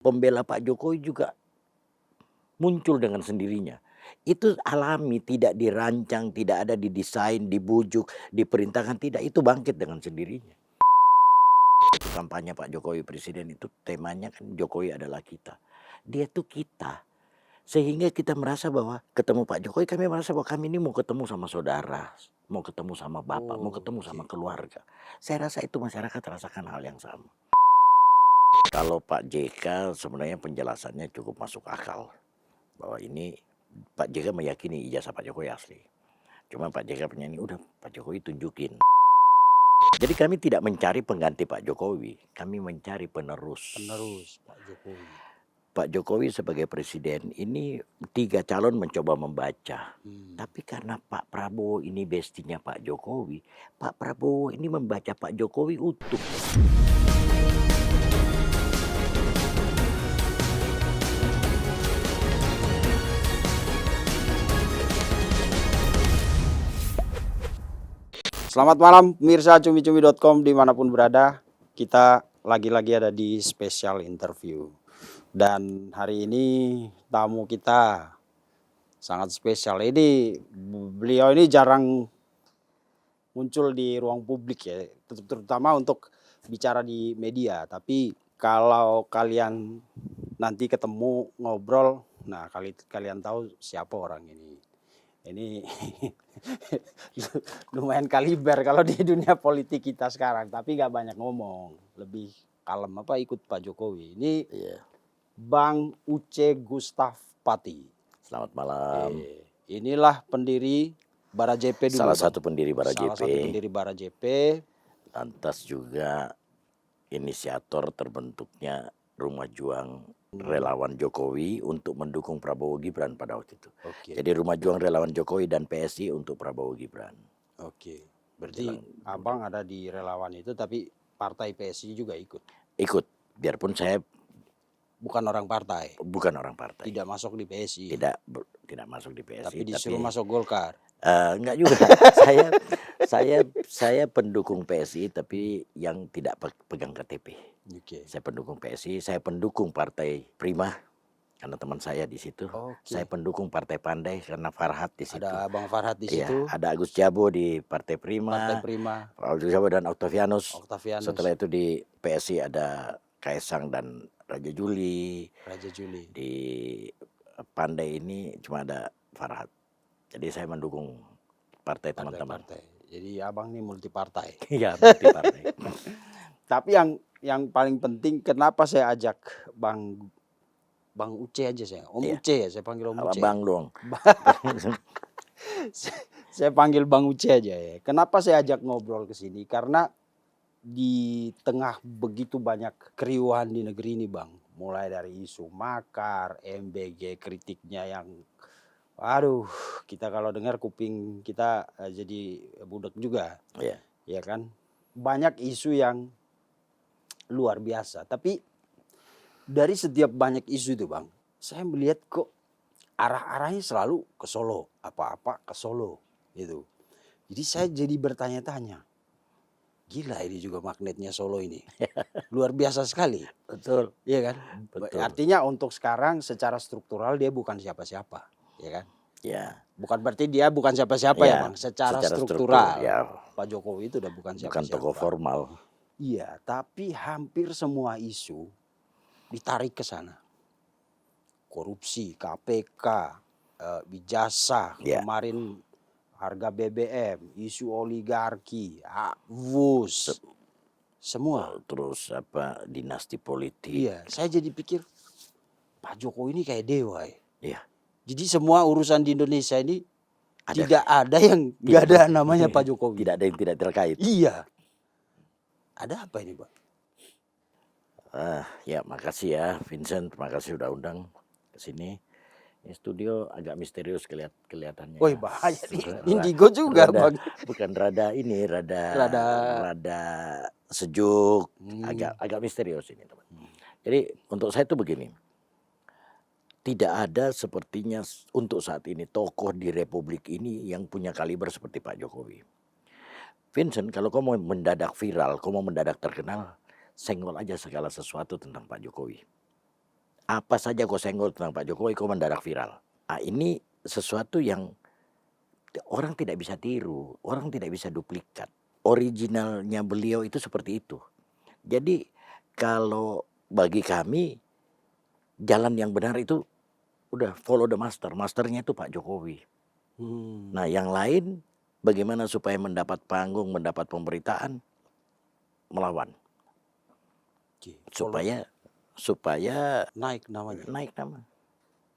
Pembela Pak Jokowi juga muncul dengan sendirinya. Itu alami, tidak dirancang, tidak ada didesain, dibujuk, diperintahkan, tidak. Itu bangkit dengan sendirinya. Kampanye Pak Jokowi presiden itu temanya kan Jokowi adalah kita. Dia tuh kita. Sehingga kita merasa bahwa ketemu Pak Jokowi kami merasa bahwa kami ini mau ketemu sama saudara, mau ketemu sama bapak, mau ketemu sama keluarga. Saya rasa itu masyarakat rasakan hal yang sama. Kalau Pak JK sebenarnya penjelasannya cukup masuk akal. Bahwa ini Pak JK meyakini ijazah Pak Jokowi asli. Cuma Pak JK punya ini udah Pak Jokowi tunjukin. Jadi kami tidak mencari pengganti Pak Jokowi, kami mencari penerus. Penerus Pak Jokowi. Pak Jokowi sebagai presiden ini 3 calon mencoba membaca. Tapi karena Pak Prabowo ini bestinya Pak Jokowi, Pak Prabowo ini membaca Pak Jokowi utuh. Selamat malam pemirsa cumi-cumi.com dimanapun berada. Kita lagi-lagi ada di special interview. Dan hari ini tamu kita sangat spesial. Beliau ini jarang muncul di ruang publik ya, terutama untuk bicara di media. Tapi kalau kalian nanti ketemu ngobrol, nah kalian tahu siapa orang ini. Ini lumayan kaliber kalau di dunia politik kita sekarang, tapi gak banyak ngomong, lebih kalem ikut Pak Jokowi. Ini Bang Uce Gustaf Pati. Selamat malam. Inilah pendiri Bara JP dulu. Salah satu pendiri Bara JP. Salah satu pendiri Bara JP. Lantas juga inisiator terbentuknya Rumah Juang Relawan Jokowi untuk mendukung Prabowo Gibran pada waktu itu. Jadi Rumah Juang Relawan Jokowi dan PSI untuk Prabowo Gibran. Berarti abang ada di relawan itu, tapi partai PSI juga ikut? Ikut, biarpun saya bukan orang partai. Bukan orang partai. Tidak masuk di PSI. Tidak masuk di PSI. Tapi disuruh masuk Golkar. Enggak juga. saya pendukung PSI tapi yang tidak pegang KTP. Saya pendukung PSI, saya pendukung Partai Prima karena teman saya di situ. Saya pendukung Partai Pandai karena Farhad di situ. Ada Bang Farhad di situ. Ada Agus Jabo di Partai Prima. Agus Jabo dan Octavianus. Setelah itu di PSI ada Kaisang dan Raja Juli. Di Pandai ini cuma ada Farhad. Jadi saya mendukung partai teman-teman. Jadi abang ini multi partai. Iya, multi partai. Tapi yang paling penting kenapa saya ajak Bang Uce aja saya. Uce ya, saya panggil Om Uce. Bang dong. Saya panggil Bang Uce aja ya. Kenapa saya ajak ngobrol ke sini? Karena di tengah begitu banyak keriuhan di negeri ini Bang. Mulai dari isu makar, MBG, kritiknya yang kita kalau dengar kuping kita jadi budak juga. Ya kan? Banyak isu yang luar biasa. Tapi dari setiap banyak isu itu Bang, saya melihat kok arah-arahnya selalu ke Solo. Apa-apa ke Solo gitu. Jadi saya jadi bertanya-tanya. Gila ini juga magnetnya Solo ini. Luar biasa sekali. Betul. Iya kan? Betul. Artinya untuk sekarang secara struktural dia bukan siapa-siapa. Ya kan? Ya. Bukan berarti dia bukan siapa-siapa ya Bang. Secara struktural. Pak Jokowi itu udah bukan siapa-siapa. Bukan tokoh formal. Iya, tapi hampir semua isu ditarik ke sana. Korupsi, KPK, ijazah, kemarin harga BBM, isu oligarki, WUS, semua. Terus dinasti politik. Iya, saya jadi pikir Pak Jokowi ini kayak dewa ya. Iya. Jadi semua urusan di Indonesia ini tidak ada yang nggak ada namanya Pak Jokowi. Tidak ada yang tidak terkait. Iya. Ada apa ini Pak? Ya makasih ya Vincent, terima kasih sudah undang ke sini. Ini studio agak misterius kelihatannya. Woi bahaya nih, indigo juga Bang. Bukan rada sejuk, agak misterius ini teman. Jadi untuk saya itu begini, tidak ada sepertinya untuk saat ini tokoh di Republik ini yang punya kaliber seperti Pak Jokowi. Vincent, kalau kau mau mendadak viral, kau mau mendadak terkenal, senggol aja segala sesuatu tentang Pak Jokowi. Apa saja kau senggol tentang Pak Jokowi kau mendadak viral. Nah, ini sesuatu yang orang tidak bisa tiru, orang tidak bisa duplikat. Originalnya beliau itu seperti itu. Jadi kalau bagi kami jalan yang benar itu udah follow the master. Masternya itu Pak Jokowi. Nah, yang lain bagaimana supaya mendapat panggung, mendapat pemberitaan, melawan Oke, supaya naik namanya. naik nama.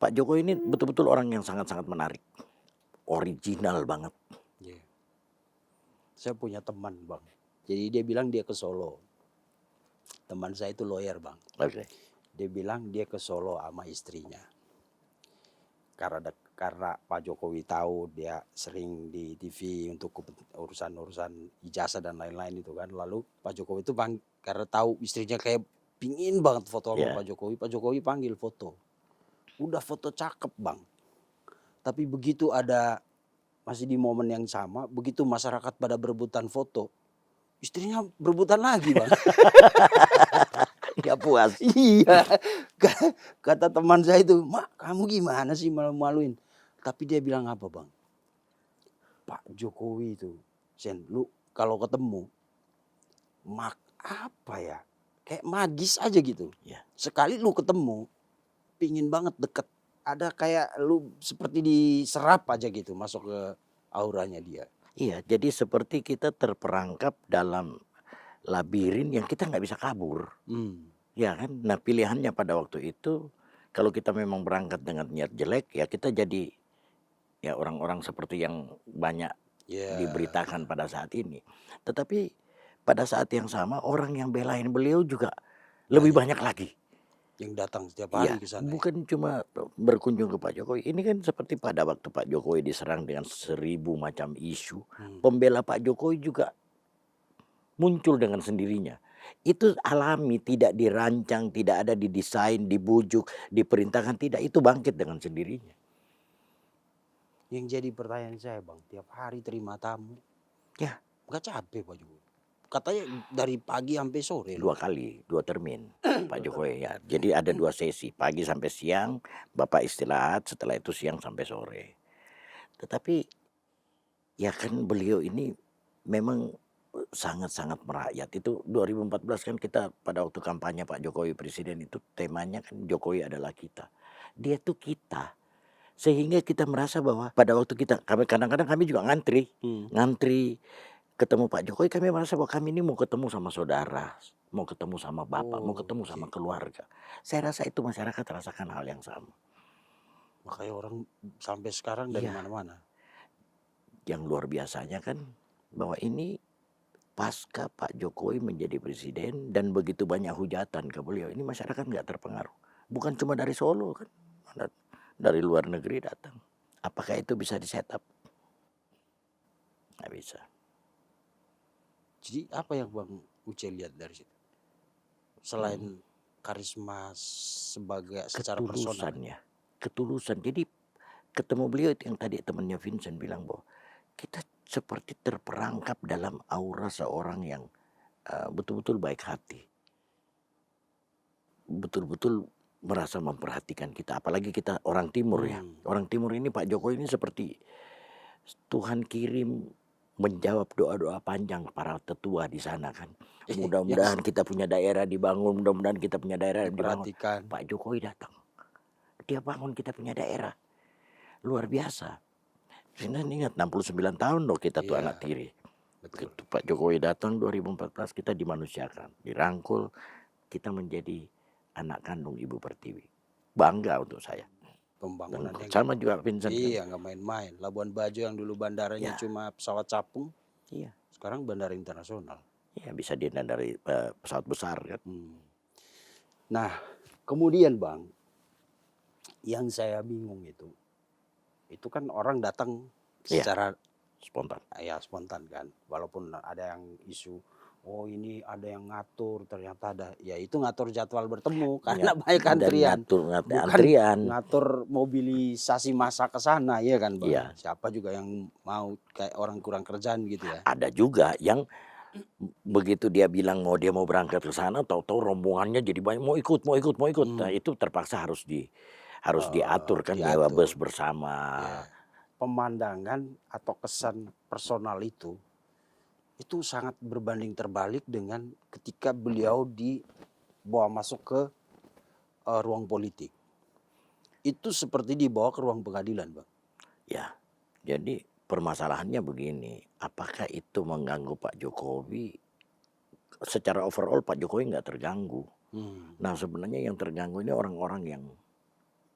Pak Jokowi ini betul-betul orang yang sangat-sangat menarik. Original banget. Iya. Saya punya teman bang, jadi dia bilang dia ke Solo. Teman saya itu lawyer bang. Oke. Dia bilang dia ke Solo sama istrinya. Karena Pak Jokowi tahu dia sering di TV untuk urusan-urusan ijazah dan lain-lain itu kan. Lalu Pak Jokowi itu karena tahu istrinya kayak pingin banget foto sama Yeah. Pak Jokowi panggil foto. Udah foto cakep bang. Tapi begitu masih di momen yang sama, begitu masyarakat pada berebutan foto, istrinya berebutan lagi bang. Nggak puas. Iya, kata teman saya itu, Mak kamu gimana sih malu-maluin? Tapi dia bilang apa bang? Pak Jokowi itu, Sen, lu kalau ketemu, apa ya? Kayak magis aja gitu. Ya. Sekali lu ketemu, pingin banget deket. Ada kayak lu seperti diserap aja gitu, masuk ke auranya dia. Iya, jadi seperti kita terperangkap dalam labirin yang kita nggak bisa kabur. Ya kan? Nah, pilihannya pada waktu itu, kalau kita memang berangkat dengan niat jelek, ya kita jadi ya orang-orang seperti yang banyak diberitakan pada saat ini. Tetapi pada saat yang sama orang yang belain beliau juga lebih banyak lagi. Yang datang setiap hari Ya, ke sana. bukan cuma berkunjung ke Pak Jokowi. Ini kan seperti pada waktu Pak Jokowi diserang dengan 1000 macam isu. Pembela Pak Jokowi juga muncul dengan sendirinya. Itu alami, tidak dirancang, tidak ada didesain, dibujuk, diperintahkan, tidak. Itu bangkit dengan sendirinya. Yang jadi pertanyaan saya bang, tiap hari terima tamu, Ya. nggak capek Pak Jokowi? Katanya dari pagi sampai sore. 2 kali, 2 termin Pak Jokowi ya. Jadi ada 2 sesi, pagi sampai siang, Bapak istirahat, setelah itu siang sampai sore. Tetapi ya kan beliau ini memang sangat-sangat merakyat. Itu 2014 kan kita pada waktu kampanye Pak Jokowi presiden itu temanya kan Jokowi adalah kita. Dia tuh kita. Sehingga kita merasa bahwa pada waktu kadang-kadang kami juga ngantri ketemu Pak Jokowi, kami merasa bahwa kami ini mau ketemu sama saudara, mau ketemu sama bapak, mau ketemu sama keluarga. Saya rasa itu masyarakat rasakan hal yang sama. Makanya orang sampai sekarang dari mana-mana. Yang luar biasanya kan bahwa ini pasca Pak Jokowi menjadi presiden dan begitu banyak hujatan ke beliau, ini masyarakat nggak terpengaruh. Bukan cuma dari Solo kan, dari luar negeri datang. Apakah itu bisa di-set up? Nggak bisa. Jadi apa yang Bang Uce lihat dari situ? Selain karisma secara personal. Ketulusan. Jadi ketemu beliau itu yang tadi temannya Vincent bilang bahwa kita seperti terperangkap dalam aura seorang yang betul-betul baik hati. Betul-betul merasa memperhatikan kita. Apalagi kita orang timur ya. Orang timur ini Pak Jokowi ini seperti Tuhan kirim menjawab doa-doa panjang para tetua di sana kan. Mudah-mudahan kita punya daerah dibangun, mudah-mudahan kita punya daerah dibangun. Pak Jokowi datang. Dia bangun kita punya daerah. Luar biasa. Saya ingat 69 tahun loh kita tuh anak tiri. Begitu Pak Jokowi datang 2014 kita dimanusiakan, dirangkul, kita menjadi anak kandung Ibu Pertiwi. Bangga untuk saya. Pembangunan sama juga Vincent. Iya, nggak main-main. Labuan Bajo yang dulu bandaranya cuma pesawat capung, sekarang bandara internasional. Iya, bisa dari pesawat besar kan. Nah, kemudian Bang, yang saya bingung itu kan orang datang secara spontan. Ya spontan kan, walaupun ada yang isu. Oh ini ada yang ngatur, ternyata ada. Ya itu ngatur jadwal bertemu karena banyak antrian. Ngatur mobilisasi massa ke sana ya kan Bang. Siapa juga yang mau kayak orang kurang kerjaan gitu ya. Ada juga yang Begitu dia bilang dia mau berangkat ke sana, tahu-tahu rombongannya jadi banyak, mau ikut mau ikut mau ikut. Nah, Hmm. itu terpaksa harus diatur kan, nyewa Diatur. bus bersama. Ya. Pemandangan atau kesan personal itu sangat berbanding terbalik dengan ketika beliau dibawa masuk ke ruang politik. Itu seperti dibawa ke ruang pengadilan, Bang. Ya, jadi permasalahannya begini, apakah itu mengganggu Pak Jokowi? Secara overall Pak Jokowi nggak terganggu. Hmm. Nah, sebenarnya yang terganggu ini orang-orang yang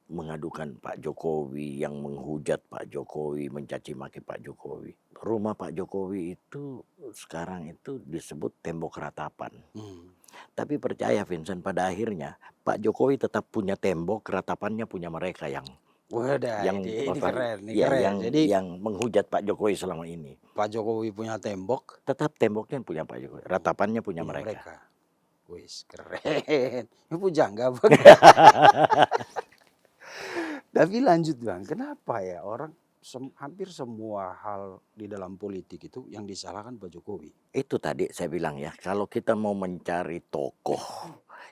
mengadukan Pak Jokowi, yang menghujat Pak Jokowi, mencaci maki Pak Jokowi. Rumah Pak Jokowi itu sekarang itu disebut tembok ratapan. Hmm. Tapi percaya Vincent, pada akhirnya Pak Jokowi tetap punya tembok, ratapannya punya mereka yang Wadah, yang ini apa, keren, ini ya keren. Jadi yang menghujat Pak Jokowi selama ini. Pak Jokowi punya tembok, Tetap temboknya punya Pak Jokowi, ratapannya punya punya mereka. mereka. Wis, keren. Ini pujangga, Bang. Tapi lanjut, Bang. Kenapa ya orang hampir semua hal di dalam politik itu yang disalahkan Pak Jokowi? Itu tadi saya bilang ya, kalau kita mau mencari tokoh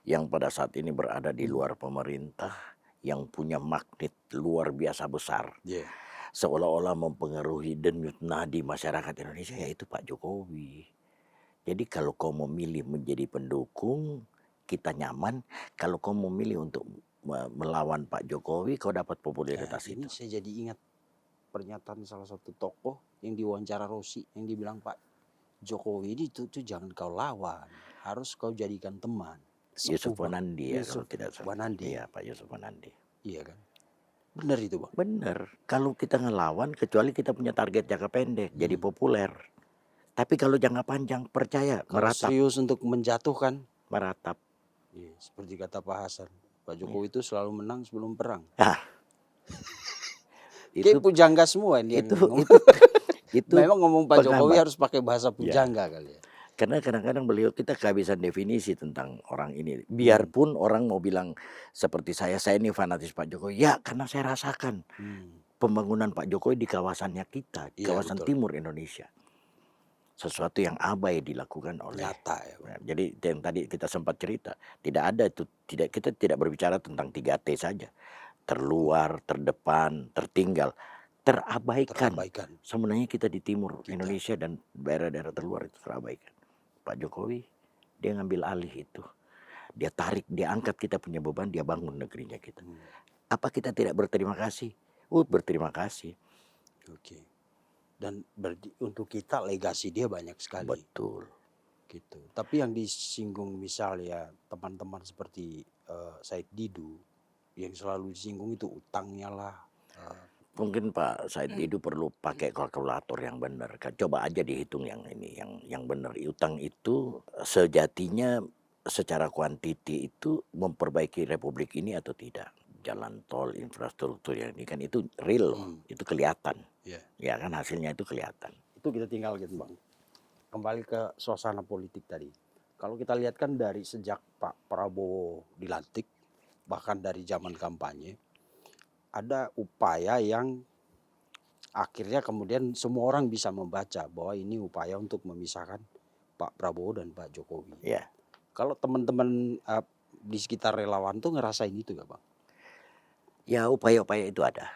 yang pada saat ini berada di luar pemerintah, yang punya magnet luar biasa besar, Yeah. seolah-olah mempengaruhi denyut nadi masyarakat Indonesia, yaitu Pak Jokowi. Jadi kalau kau memilih menjadi pendukung, kita nyaman. Kalau kau memilih untuk melawan Pak Jokowi, kau dapat Nah, popularitas ini itu. saya jadi ingat pernyataan salah satu tokoh yang diwawancara Rossi yang dibilang Pak Jokowi ini tuh jangan kau lawan, harus kau jadikan teman. Yusuf Sepuh, Bang. Wanandi ya kalau Yusuf tidak salah. Wanandi. Iya, Pak Yusuf Wanandi. Iya kan? Benar itu, Bang. Bener, kalau kita ngelawan kecuali kita punya target jangka pendek, jadi Hmm. populer. Tapi kalau jangka panjang, percaya, Kalau meratap, serius untuk menjatuhkan, meratap. iya, seperti kata Pak Hasan, Pak Iya. Jokowi itu selalu menang sebelum perang. Ah, Kayak itu pujangga semua ini yang itu ngomong. itu Memang ngomong Pak Jokowi penghambat. harus pakai bahasa Ya, pujangga kali ya. karena kadang-kadang beliau kita kehabisan definisi tentang orang ini. Hmm. Biarpun orang mau bilang seperti saya ini fanatis Pak Jokowi. Ya, karena saya rasakan Hmm. pembangunan Pak Jokowi di kawasannya kita, di Iya, kawasan betul. timur Indonesia. Sesuatu yang abai dilakukan oleh. Nyata ya, Bang. Nah, jadi yang tadi kita sempat cerita, tidak ada itu, kita tidak berbicara tentang 3T saja. Terluar, terdepan, tertinggal, terabaikan. Terabaikan Sebenarnya kita di timur kita. Indonesia dan daerah-daerah terluar itu terabaikan. Pak Jokowi dia ngambil alih itu. Dia tarik, dia angkat kita punya beban, dia bangun negerinya kita. Hmm. Apa kita tidak berterima kasih? Berterima kasih. Oke. Dan berarti untuk kita legasi dia banyak sekali. Betul. Gitu. Tapi yang disinggung misalnya teman-teman seperti Said Didu yang selalu disinggung itu utangnya lah. Mungkin Pak Said Didu perlu pakai kalkulator yang benar. Coba aja dihitung yang ini, yang benar. Utang itu sejatinya secara kuantiti itu memperbaiki Republik ini atau tidak? Jalan tol, infrastruktur yang ini kan itu real loh, itu kelihatan. Yeah. Ya kan hasilnya itu kelihatan. Itu kita tinggal gitu, Bang. Kembali ke suasana politik tadi. Kalau kita lihat kan dari sejak Pak Prabowo dilantik, bahkan dari zaman kampanye, ada upaya yang akhirnya kemudian semua orang bisa membaca bahwa ini upaya untuk memisahkan Pak Prabowo dan Pak Jokowi. Ya. Kalau teman-teman di sekitar relawan tuh ngerasain itu gak, Bang? Ya, upaya-upaya itu ada.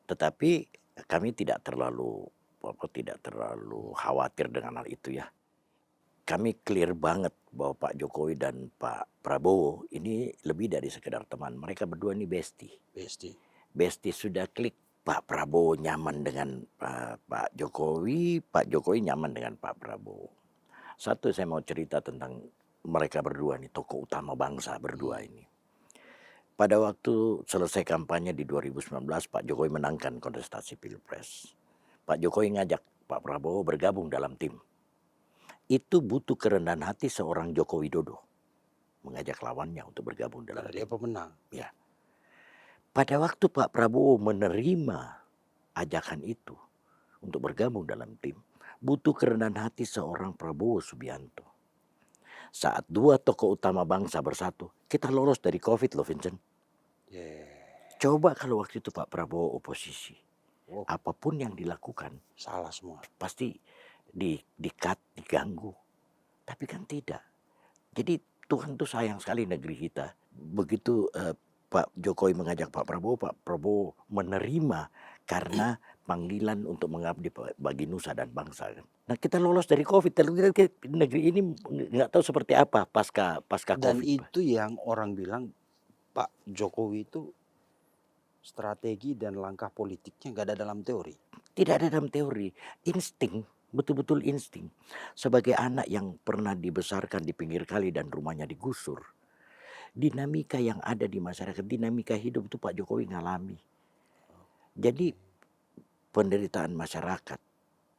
Tetapi kami tidak terlalu khawatir dengan hal itu ya. Kami clear banget bahwa Pak Jokowi dan Pak Prabowo ini lebih dari sekedar teman. Mereka berdua ini bestie. Bestie sudah klik. Pak Prabowo nyaman dengan Pak Jokowi nyaman dengan Pak Prabowo. Satu, saya mau cerita tentang mereka berdua nih, tokoh utama bangsa berdua ini. Pada waktu selesai kampanye di 2019, Pak Jokowi menangkan kontestasi Pilpres. Pak Jokowi ngajak Pak Prabowo bergabung dalam tim. Itu butuh kerendahan hati seorang Joko Widodo mengajak lawannya untuk bergabung dalam tim. Dia pemenang. Ya. Pada waktu Pak Prabowo menerima ajakan itu untuk bergabung dalam tim, butuh kerendahan hati seorang Prabowo Subianto. Saat dua tokoh utama bangsa bersatu, kita lolos dari COVID loh, Vincent. Coba kalau waktu itu Pak Prabowo oposisi, apapun yang dilakukan salah semua. Pasti di-cut, diganggu. Tapi kan tidak. Jadi Tuhan tuh sayang sekali negeri kita. Begitu Pak Jokowi mengajak Pak Prabowo menerima karena panggilan untuk mengabdi bagi nusa dan bangsa kan. Nah kita lolos dari COVID, tapi negeri ini nggak tahu seperti apa pasca Dan COVID. itu yang orang bilang Pak Jokowi itu strategi dan langkah politiknya nggak ada dalam teori. Tidak ada dalam teori, insting, betul-betul insting. Sebagai anak yang pernah dibesarkan di pinggir kali dan rumahnya digusur, dinamika yang ada di masyarakat, dinamika hidup itu Pak Jokowi ngalami. Jadi penderitaan masyarakat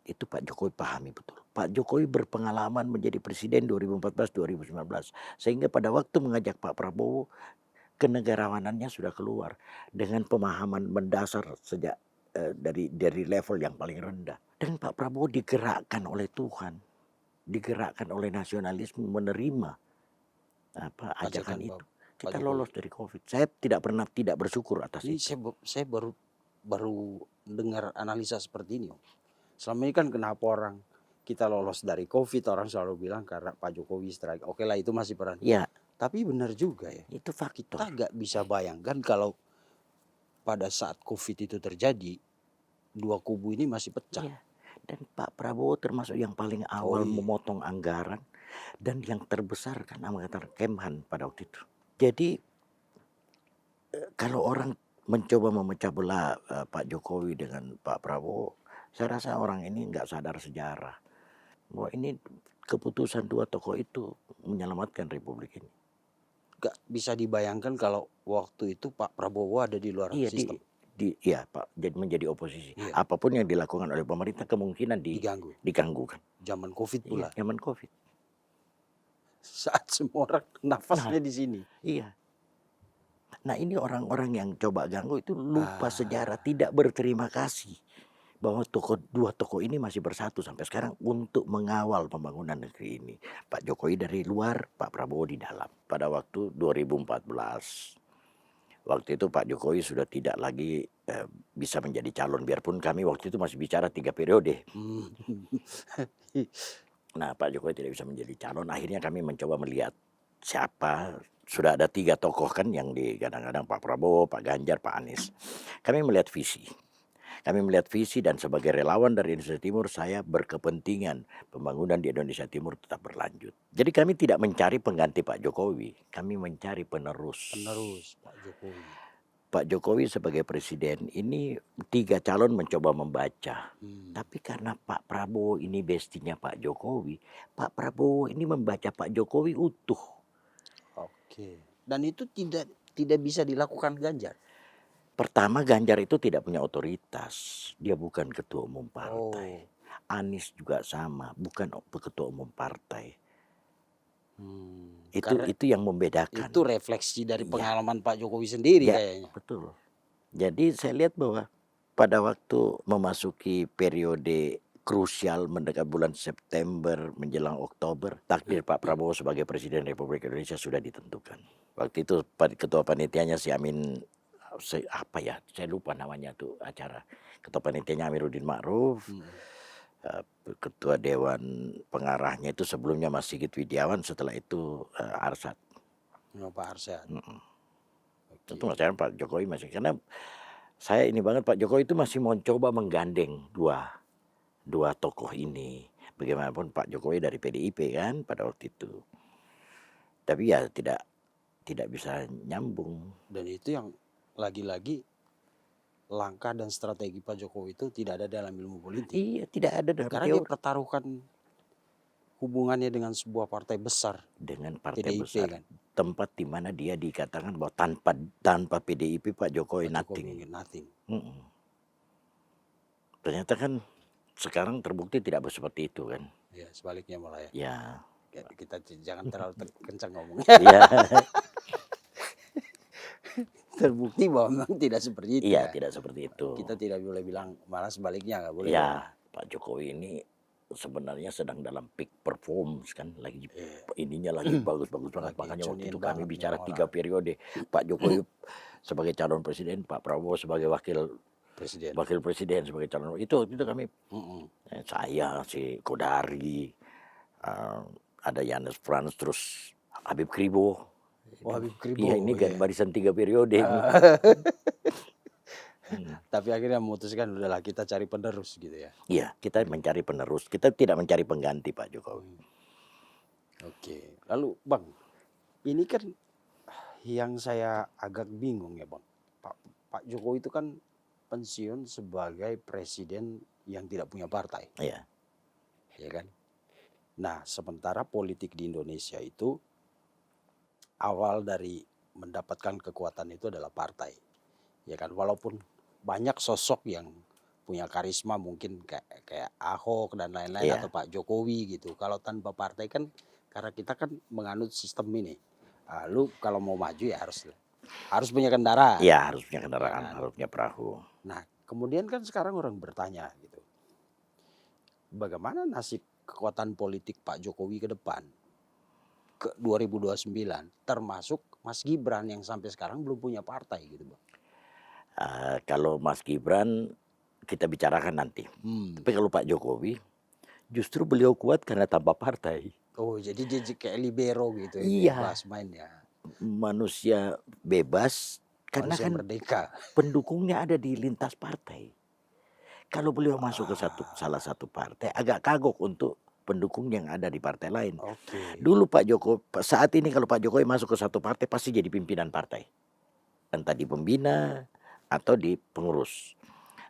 itu Pak Jokowi pahami betul. Pak Jokowi berpengalaman menjadi presiden 2014-2019. Sehingga pada waktu mengajak Pak Prabowo, kenegarawanannya sudah keluar dengan pemahaman mendasar sejak dari level yang paling rendah. Dan Pak Prabowo digerakkan oleh Tuhan, digerakkan oleh nasionalisme menerima ajakan itu. Kita lolos dari COVID. Saya tidak pernah tidak bersyukur atas Ini itu. saya baru dengar analisa seperti ini. Om. Selama ini kan kenapa orang kita lolos dari COVID, orang selalu bilang karena Pak Jokowi strike. Oke lah itu masih peran. Ya, Tapi benar juga ya. itu faktor. Kita nggak bisa bayangkan kalau pada saat COVID itu terjadi, dua kubu ini masih pecah. Iya. Dan Pak Prabowo termasuk yang paling awal iya. memotong anggaran dan yang terbesar kan anggaran Kemhan pada waktu itu. Jadi kalau orang mencoba memecah belah Pak Jokowi dengan Pak Prabowo, saya rasa orang ini nggak sadar sejarah bahwa ini keputusan dua tokoh itu menyelamatkan Republik ini. Gak bisa dibayangkan kalau waktu itu Pak Prabowo ada di luar Iya, sistem. Iya Pak, jadi menjadi oposisi. Iya. Apapun yang dilakukan oleh pemerintah kemungkinan diganggu kan. Zaman COVID pula. Iya, zaman COVID. Saat semua orang nafasnya di sini. Iya. Nah ini orang-orang yang coba ganggu itu lupa sejarah, tidak berterima kasih bahwa dua tokoh ini masih bersatu sampai sekarang untuk mengawal pembangunan negeri ini. Pak Jokowi dari luar, Pak Prabowo di dalam. Pada waktu 2014, waktu itu Pak Jokowi sudah tidak lagi bisa menjadi calon, biarpun kami waktu itu masih bicara 3 periode. Nah Pak Jokowi tidak bisa menjadi calon, akhirnya kami mencoba melihat siapa. Sudah ada 3 tokoh kan yang kadang-kadang Pak Prabowo, Pak Ganjar, Pak Anies. Kami melihat visi. Kami melihat visi dan sebagai relawan dari Indonesia Timur saya berkepentingan pembangunan di Indonesia Timur tetap berlanjut. Jadi kami tidak mencari pengganti Pak Jokowi, kami mencari penerus. Penerus Pak Jokowi. Pak Jokowi sebagai presiden ini 3 calon mencoba membaca. Tapi karena Pak Prabowo ini bestinya Pak Jokowi, Pak Prabowo ini membaca Pak Jokowi utuh. Oke. Dan itu tidak bisa dilakukan Ganjar. Pertama Ganjar itu tidak punya otoritas, dia bukan ketua umum partai. Anies juga sama, bukan ketua umum partai. Itu yang membedakan. Itu refleksi dari pengalaman Pak Jokowi sendiri kayaknya. Betul. Jadi saya lihat bahwa pada waktu memasuki periode krusial mendekat bulan September menjelang Oktober, takdir Pak Prabowo sebagai Presiden Republik Indonesia sudah ditentukan. Waktu itu ketua panitianya si Amin, saya lupa namanya tuh acara. Ketua panitianya Amiruddin Ma'ruf, ketua dewan pengarahnya itu sebelumnya Mas Sigit Widiawan, setelah itu Arsyad. Pak Arsyad. Tentu maksudnya Pak Jokowi masih, karena saya ini banget Pak Jokowi itu masih mau coba menggandeng dua tokoh ini. Bagaimanapun Pak Jokowi dari PDIP kan pada waktu itu. Tapi ya tidak bisa nyambung. Dan itu yang lagi-lagi langkah dan strategi Pak Jokowi itu tidak ada dalam ilmu politik. Iya, tidak ada dalam karena dia pertaruhkan hubungannya dengan sebuah partai besar. Dengan partai PDIP, besar. Kan? Tempat di mana dia dikatakan bahwa tanpa PDIP Pak Jokowi nothing. Ternyata kan sekarang terbukti tidak seperti itu kan. Ya, sebaliknya malah ya. Ya. Kita jangan terlalu kencang ngomongnya. Ya. Terbukti bahwa memang tidak seperti itu. Iya, tidak seperti itu. Kita tidak boleh bilang malah sebaliknya, nggak boleh. Ya, Pak Jokowi ini sebenarnya sedang dalam peak performance kan, lagi ininya lagi bagus-bagus banget. Makanya waktu itu kami bicara 3 periode. Pak Jokowi sebagai calon presiden, Pak Prabowo sebagai wakil presiden sebagai calon. Itu kami saya si Kodari, ada Janus Frans, terus Habib Kribo. Oh, Habib Kribo, Iya, ini kan ya. barisan 3 periode ini. Tapi akhirnya memutuskan udahlah kita cari penerus gitu ya. Iya, kita mencari penerus, kita tidak mencari pengganti Pak Jokowi. Oke, lalu Bang, ini kan yang saya agak bingung ya Bang. Pak Jokowi itu kan pensiun sebagai presiden yang tidak punya partai, Iya, ya kan? Nah, sementara politik di Indonesia itu awal dari mendapatkan kekuatan itu adalah partai, ya kan? Walaupun banyak sosok yang punya karisma mungkin kayak Ahok dan lain-lain iya, atau Pak Jokowi gitu. Kalau tanpa partai kan karena kita kan menganut sistem ini. Lu kalau mau maju ya harus punya kendaraan, iya, harus punya ya kendaraan, kan? harus punya perahu. Nah, kemudian kan sekarang orang bertanya gitu. Bagaimana nasib kekuatan politik Pak Jokowi ke depan ke 2029 termasuk Mas Gibran yang sampai sekarang belum punya partai gitu, Bang. Kalau Mas Gibran kita bicarakan nanti. Tapi kalau Pak Jokowi, justru beliau kuat karena tanpa partai. Oh, jadi dia kayak libero gitu ya, Iya, bebas mainnya. manusia bebas karena Manusia kan merdeka. pendukungnya ada di lintas partai. Kalau beliau masuk ke salah satu partai, agak kagok untuk pendukung yang ada di partai lain. Oke. Dulu Pak Jokowi, saat ini kalau Pak Jokowi masuk ke satu partai pasti jadi pimpinan partai. Entah di pembina atau di pengurus.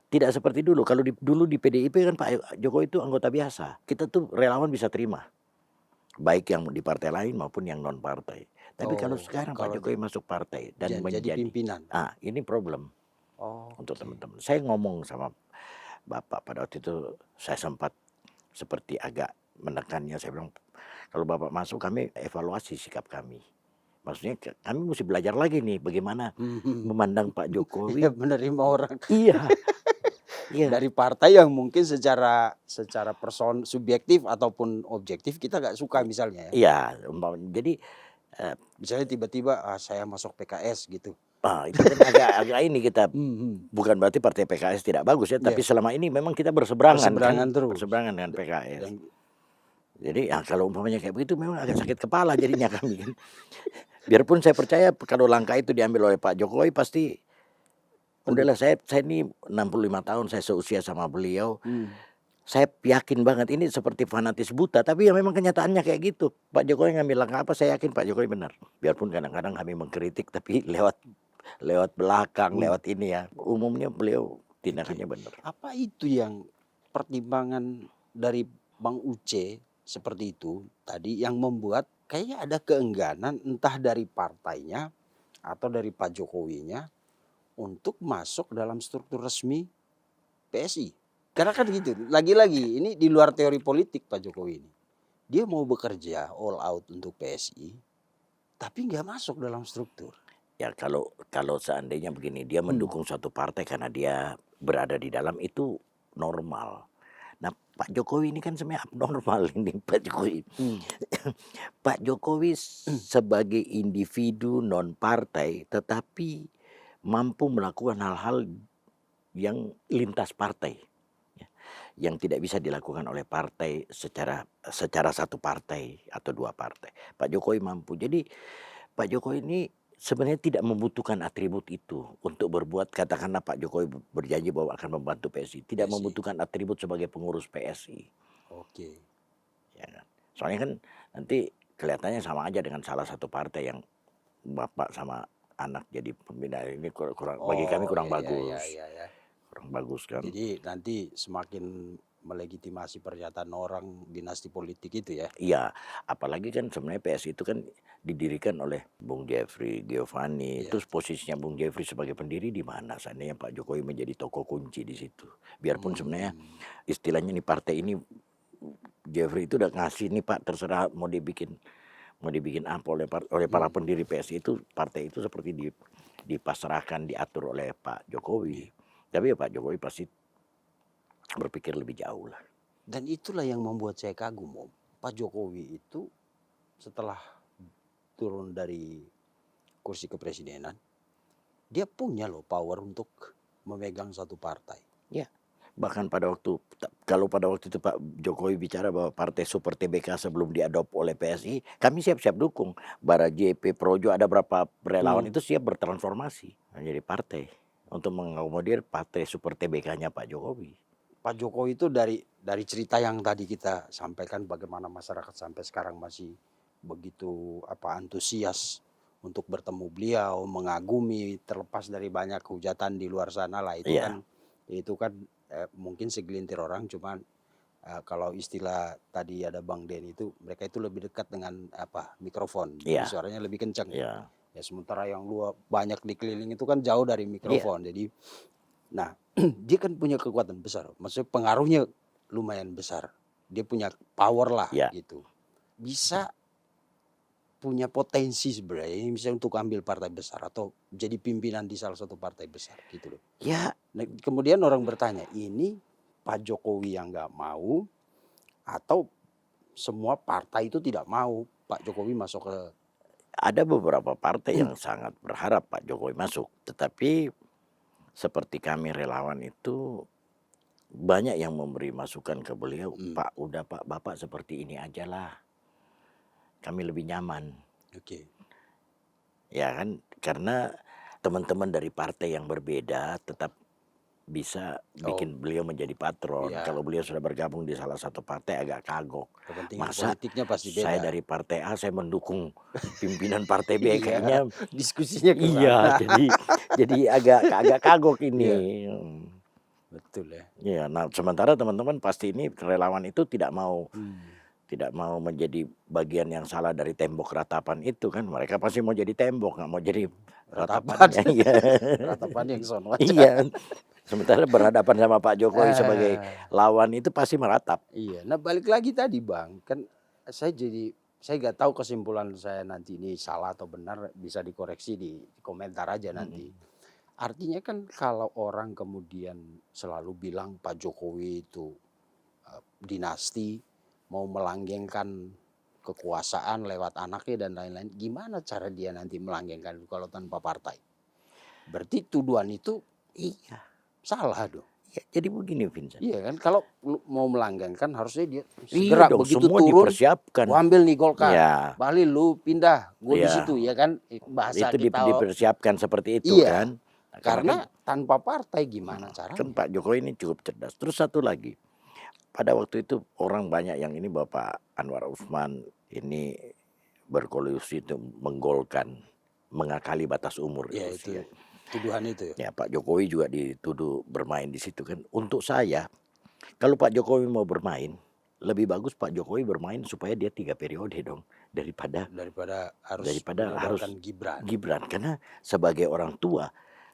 Tidak seperti dulu. Kalau dulu di PDIP kan Pak Jokowi itu anggota biasa. Kita tuh relawan bisa terima. Baik yang di partai lain maupun yang non partai. Tapi kalau Oh, sekarang Pak kalau Jokowi masuk partai dan jadi menjadi, pimpinan. ini problem Oh, untuk teman-teman. Saya ngomong sama Bapak pada waktu itu, saya sempat seperti agak menekannya. Saya bilang, kalau Bapak masuk kami evaluasi sikap kami. Maksudnya kami mesti belajar lagi nih bagaimana memandang Pak Jokowi. Ya menerima orang Iya, iya, dari partai yang mungkin secara subjektif ataupun objektif kita nggak suka misalnya ya. iya. Jadi Misalnya tiba-tiba saya masuk PKS gitu. itu kan agak ini kita, Mhm. bukan berarti partai PKS tidak bagus ya, tapi Iya, selama ini memang kita berseberangan berseberangan kan, terus. berseberangan dengan PKS. Dan Jadi kalau umpamanya kayak begitu memang agak sakit kepala jadinya kami kan. Biarpun saya percaya kalau langkah itu diambil oleh Pak Jokowi pasti udahlah, saya ini 65 tahun, saya seusia sama beliau. Saya yakin banget ini seperti fanatis buta, tapi ya memang kenyataannya kayak gitu. Pak Jokowi ngambil langkah apa, saya yakin Pak Jokowi benar. Biarpun kadang-kadang kami mengkritik tapi lewat belakang, lewat ini ya. Umumnya beliau tindakannya benar. apa itu yang pertimbangan dari Bang Uce seperti itu tadi yang membuat kayaknya ada keengganan entah dari partainya atau dari Pak Jokowinya untuk masuk dalam struktur resmi PSI. Karena kan gitu, lagi-lagi ini di luar teori politik Pak Jokowi ini. Dia mau bekerja all out untuk PSI, tapi nggak masuk dalam struktur. Ya kalau seandainya begini, dia mendukung suatu partai karena dia berada di dalam, itu normal. Nah Pak Jokowi ini kan sebenarnya abnormal ini Pak Jokowi. Pak Jokowi sebagai individu non partai tetapi mampu melakukan hal-hal yang lintas partai, ya, yang tidak bisa dilakukan oleh partai secara satu partai atau dua partai. Pak Jokowi mampu. Jadi Pak Jokowi ini sebenarnya tidak membutuhkan atribut itu untuk berbuat. Katakanlah Pak Jokowi berjanji bahwa akan membantu PSI, tidak PSI. membutuhkan atribut sebagai pengurus PSI. Oke. Ya kan? Soalnya kan nanti kelihatannya sama aja dengan salah satu partai yang bapak sama anak jadi pembina, ini kurang, bagi kami kurang bagus. Ya. Kurang bagus kan. Jadi nanti semakin melegitimasi pernyataan orang dinasti politik itu ya. Iya, apalagi kan sebenarnya PSI itu kan didirikan oleh Bung Jeffrey Giovanni. Iya. Terus posisinya Bung Jeffrey sebagai pendiri di mana? Seandainya Pak Jokowi menjadi tokoh kunci di situ. Biarpun sebenarnya istilahnya nih partai ini Jeffrey itu udah ngasih nih Pak, terserah mau dibikin apa oleh para pendiri PSI itu, partai itu seperti dipasrahkan, diatur oleh Pak Jokowi. Tapi ya Pak Jokowi pasti berpikir lebih jauh lah. Dan itulah yang membuat saya kagum, Om. Pak Jokowi itu setelah turun dari kursi kepresidenan, dia punya loh power untuk memegang satu partai. Ya, Bahkan kalau pada waktu itu Pak Jokowi bicara bahwa partai Super TBK sebelum diadop oleh PSI, kami siap-siap dukung. Bara JP, Projo, ada berapa relawan itu siap bertransformasi menjadi partai untuk mengakomodir partai Super TBK-nya Pak Jokowi. Pak Jokowi itu dari cerita yang tadi kita sampaikan, bagaimana masyarakat sampai sekarang masih begitu antusias untuk bertemu beliau, mengagumi, terlepas dari banyak hujatan di luar sana lah, itu Iya, kan mungkin segelintir orang, cuman kalau istilah tadi ada Bang Den itu, mereka itu lebih dekat dengan mikrofon, jadi iya, suaranya lebih kencang. iya, Ya sementara yang banyak dikeliling itu kan jauh dari iya. mikrofon. Jadi nah, dia kan punya kekuatan besar, maksudnya pengaruhnya lumayan besar. Dia punya power lah Iya. gitu. Bisa punya potensi sebenarnya ini bisa untuk ambil partai besar atau jadi pimpinan di salah satu partai besar gitu loh. Ya, Nah, kemudian orang bertanya, ini Pak Jokowi yang nggak mau atau semua partai itu tidak mau Pak Jokowi masuk ke ada beberapa partai yang sangat berharap Pak Jokowi masuk, tetapi seperti kami relawan itu banyak yang memberi masukan ke beliau, Hmm, "Pak, udah Pak, Bapak seperti ini ajalah, kami lebih nyaman." oke. Ya kan, karena teman-teman dari partai yang berbeda tetap bisa Oh bikin beliau menjadi patron. iya, Kalau beliau sudah bergabung di salah satu partai agak kagok. kepentingan Masa politiknya pasti saya beda. dari partai A saya mendukung pimpinan partai B, Iya, kayaknya diskusinya ke iya, sana. jadi agak kagok Iya, ini. betul ya. Iya, nah sementara teman-teman pasti ini relawan itu Hmm. tidak mau menjadi bagian yang salah dari tembok ratapan itu kan, mereka pasti mau jadi tembok, nggak mau jadi Ratapan, ratapannya. Iya. ratapan yang sono aja. Iya, sementara berhadapan sama Pak Jokowi sebagai Ah, lawan itu pasti meratap. iya. Nah balik lagi tadi Bang, kan saya nggak tahu kesimpulan saya nanti ini salah atau benar, bisa dikoreksi di komentar aja nanti. Mhm. Artinya kan kalau orang kemudian selalu bilang Pak Jokowi itu dinasti, mau melanggengkan kekuasaan lewat anaknya dan lain-lain, gimana cara dia nanti melanggengkan itu kalau tanpa partai? Berarti tuduhan itu Iya, salah dong. iya, jadi begini Vincent. Iya kan, kalau mau melanggengkan harusnya dia Iya segera dong, begitu semua turun, dipersiapkan. gua ambil nih Golkar, Iya, Bahlil lu pindah, gue di iya, situ ya kan, bahasa itu kita. dipersiapkan seperti itu Iya, kan. Nah, karena kan karena tanpa partai gimana kan caranya? Pak Jokowi ini cukup cerdas. Terus satu lagi, pada waktu itu orang banyak yang ini Bapak Anwar Usman ini berkolusi untuk menggolkan, mengakali batas umur Ya usia. itu tuduhan itu ya. Ya Pak Jokowi juga dituduh bermain di situ kan. Untuk saya, kalau Pak Jokowi mau bermain, lebih bagus Pak Jokowi bermain supaya dia 3 periode dong, daripada Daripada harus daripada harus menyodorkan Gibran. Gibran. Karena sebagai orang tua,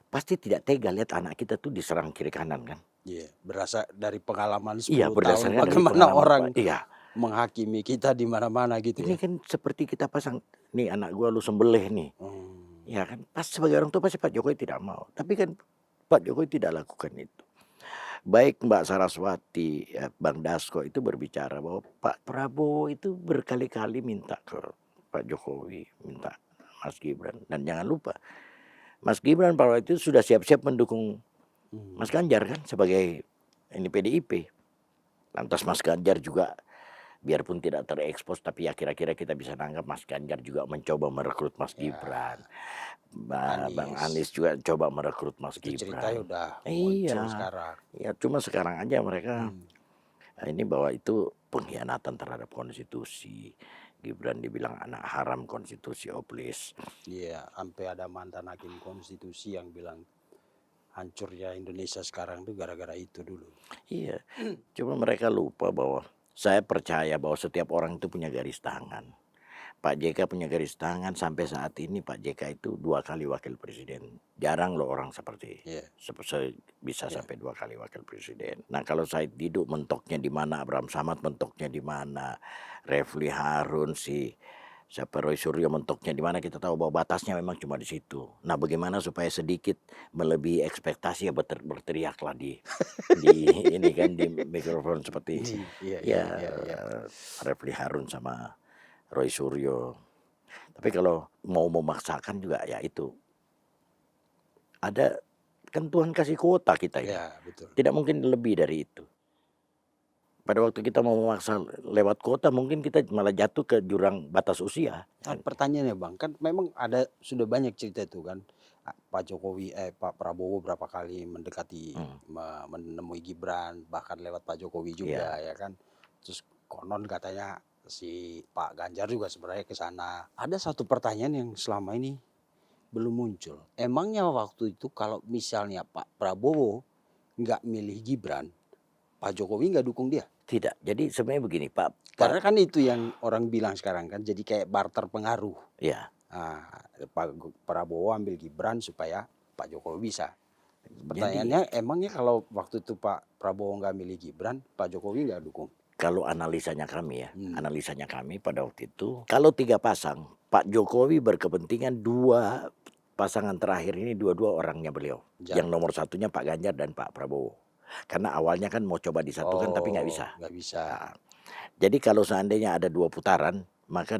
pasti tidak tega lihat anak kita tuh diserang kiri kanan kan. Iya, berasa dari pengalaman Iya 10 tahun berdasarkan dari bagaimana pengalaman orang Pak, iya. menghakimi kita di mana-mana gitu Ini ya. kan seperti kita pasang, "Nih anak gua lu sembelih nih." Hmm, Ya kan, pas sebagai orang tua pasti Pak Jokowi tidak mau. Tapi kan Pak Jokowi tidak lakukan itu. Baik Mbak Saraswati, ya, Bang Dasko itu berbicara bahwa Pak Prabowo itu berkali-kali minta ke Pak Jokowi, minta Mas Gibran. Dan jangan lupa, Mas Gibran pada waktu itu sudah siap-siap mendukung Mas hmm. Ganjar kan sebagai ini PDIP. Lantas Mas Ganjar juga biarpun tidak terekspos tapi ya kira-kira kita bisa nanggap Mas Ganjar juga mencoba merekrut Mas Ya, Gibran. Bang Anies Anies juga coba merekrut Mas itu ceritanya Gibran. udah muncul Iya, sekarang. ya cuma sekarang aja mereka Hmm. ini bahwa itu pengkhianatan terhadap konstitusi. Gibran dibilang anak haram konstitusi, oh please. Iya, sampai ada mantan hakim konstitusi yang bilang hancurnya Indonesia sekarang itu gara-gara itu dulu. Iya, cuma mereka lupa bahwa saya percaya bahwa setiap orang itu punya garis tangan. Pak JK punya garis tangan sampai saat ini Pak JK itu 2 kali wakil presiden. Jarang loh orang seperti Iya, bisa iya. sampai 2 kali wakil presiden. Nah kalau Said Didu mentoknya di mana, Abraham Samad mentoknya di mana, Refli Harun siapa Roy Suryo mentoknya di mana, kita tahu bahwa batasnya memang cuma di situ. Nah bagaimana supaya sedikit melebihi ekspektasi ya berteriaklah di ini kan di mikrofon seperti Iya, iya, ya iya, iya. Refli Harun sama Roy Suryo. Tapi kalau mau memaksakan juga ya itu ada Kan Tuhan kasih kuota kita ini. Ya, betul. Tidak mungkin lebih dari itu. Pada waktu kita mau memaksa lewat kuota, mungkin kita malah jatuh ke jurang batas usia. Nah, pertanyaannya Bang, kan memang ada sudah banyak cerita itu kan. Pak Jokowi, Pak Prabowo berapa kali mendekati, menemui Gibran, bahkan lewat Pak Jokowi juga ya kan. Terus konon katanya si Pak Ganjar juga sebenarnya ke sana. Ada satu pertanyaan yang selama ini belum muncul. Emangnya waktu itu kalau misalnya Pak Prabowo nggak milih Gibran, Pak Jokowi nggak dukung dia? Tidak. Jadi sebenarnya begini, Karena kan itu yang orang bilang sekarang kan, jadi kayak barter pengaruh. ya, Nah, Pak Prabowo ambil Gibran supaya Pak Jokowi bisa. Pertanyaannya, emangnya kalau waktu itu Pak Prabowo nggak milih Gibran, Pak Jokowi nggak dukung? kalau analisanya kami analisanya kami pada waktu itu, kalau 3 pasang, Pak Jokowi berkepentingan 2 pasangan terakhir ini dua-dua orangnya beliau. Yang nomor satunya Pak Ganjar dan Pak Prabowo. Karena awalnya kan mau coba disatukan tapi nggak bisa. Nggak bisa. Nah, jadi kalau seandainya ada 2 putaran, maka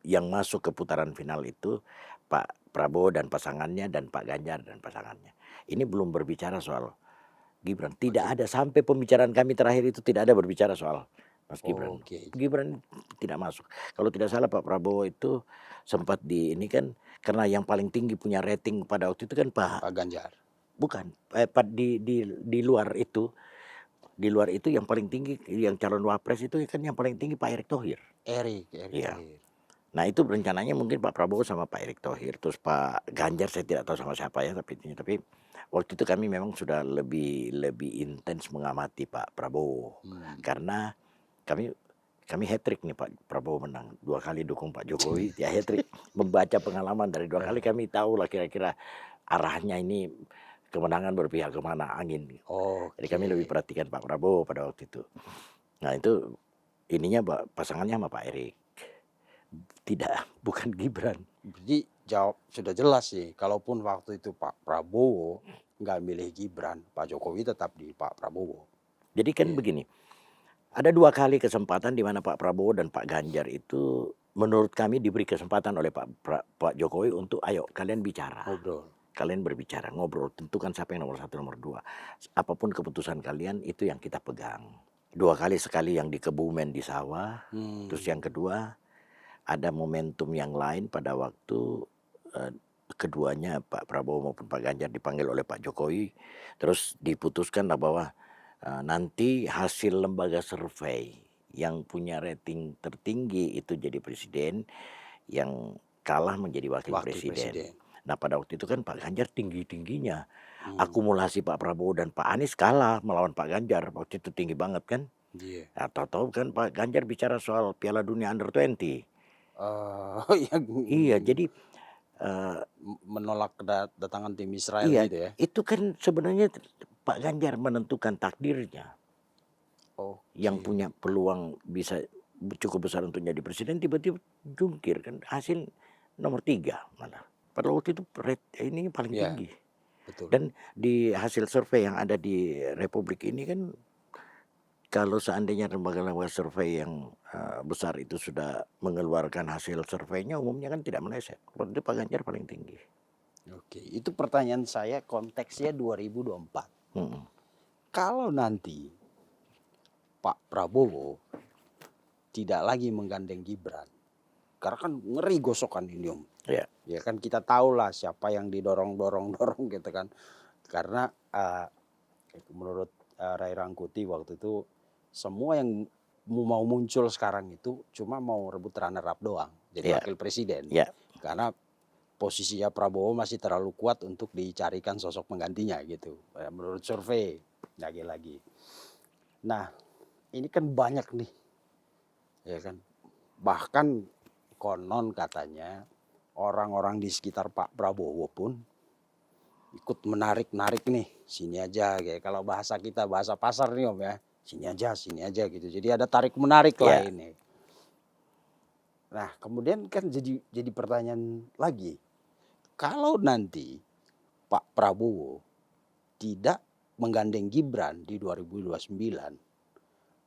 yang masuk ke putaran final itu Pak Prabowo dan pasangannya dan Pak Ganjar dan pasangannya. Ini belum berbicara soal Gibran. Tidak ada sampai pembicaraan kami terakhir itu tidak ada berbicara soal Mas Gibran. Oke. Gibran tidak masuk. Kalau tidak salah Pak Prabowo itu sempat di ini kan karena yang paling tinggi punya rating pada waktu itu kan Pak Ganjar. bukan di luar itu. Di luar itu yang paling tinggi yang calon wapres itu kan yang paling tinggi Pak Erick Thohir. Erick Iya. Thohir. Nah itu rencananya mungkin Pak Prabowo sama Pak Erick Thohir, terus Pak Ganjar saya tidak tahu sama siapa ya, tapi waktu itu kami memang sudah lebih intens mengamati Pak Prabowo karena kami hat-trick nih, Pak Prabowo menang 2 kali dukung Pak Jokowi ya hat-trick. Membaca pengalaman dari 2 kali kami tahu lah kira-kira arahnya ini kemenangan berpihak kemana angin. Jadi kami lebih perhatikan Pak Prabowo pada waktu itu. Nah itu ininya pasangannya sama Pak Erick. Tidak, bukan Gibran. Jadi jawab sudah jelas sih. Kalaupun waktu itu Pak Prabowo nggak milih Gibran, Pak Jokowi tetap di Pak Prabowo. Jadi kan begini, ada 2 kali kesempatan di mana Pak Prabowo dan Pak Ganjar itu menurut kami diberi kesempatan oleh Pak Jokowi untuk ayo kalian bicara. Ngobrol. Kalian berbicara, ngobrol, tentukan siapa yang nomor 1, nomor 2. Apapun keputusan kalian itu yang kita pegang. 2 kali, sekali yang di Kebumen di sawah, terus yang kedua ada momentum yang lain pada waktu keduanya Pak Prabowo maupun Pak Ganjar dipanggil oleh Pak Jokowi, terus diputuskanlah bahwa nanti hasil lembaga survei yang punya rating tertinggi itu jadi presiden, yang kalah menjadi wakil presiden. Nah pada waktu itu kan Pak Ganjar tinggi-tingginya. Akumulasi Pak Prabowo dan Pak Anies kalah melawan Pak Ganjar. Waktu itu tinggi banget kan. Nah, tahu-tahu kan Pak Ganjar bicara soal Piala Dunia Under-20. Iya jadi menolak kedatangan tim Israel gitu ya. Itu kan sebenarnya Pak Ganjar menentukan takdirnya. Yang punya peluang bisa cukup besar untuk jadi presiden tiba-tiba jungkir kan, hasil nomor 3 malah. Pada waktu itu ini paling tinggi. Betul. Dan di hasil survei yang ada di Republik ini kan, kalau seandainya lembaga-lembaga survei yang besar itu sudah mengeluarkan hasil surveinya, umumnya kan tidak meleset. Waktu itu Pak Ganjar paling tinggi. Oke, itu pertanyaan saya konteksnya 2024. Kalau nanti Pak Prabowo tidak lagi menggandeng Gibran, karena kan ngeri gosokan ini Om. Ya kan kita tahu lah siapa yang didorong gitu kan. Karena menurut Ray Rangkuti waktu itu semua yang mau muncul sekarang itu cuma mau rebut runner up doang jadi wakil presiden. Karena posisinya Prabowo masih terlalu kuat untuk dicarikan sosok penggantinya gitu. Menurut survei lagi-lagi. Nah, ini kan banyak nih. Ya kan. Bahkan konon katanya orang-orang di sekitar Pak Prabowo pun ikut menarik-narik nih, sini aja kayak kalau bahasa kita, bahasa pasar nih Om ya, sini aja gitu. Jadi ada tarik menarik lah ini. Nah kemudian kan jadi pertanyaan lagi, kalau nanti Pak Prabowo tidak menggandeng Gibran di 2029,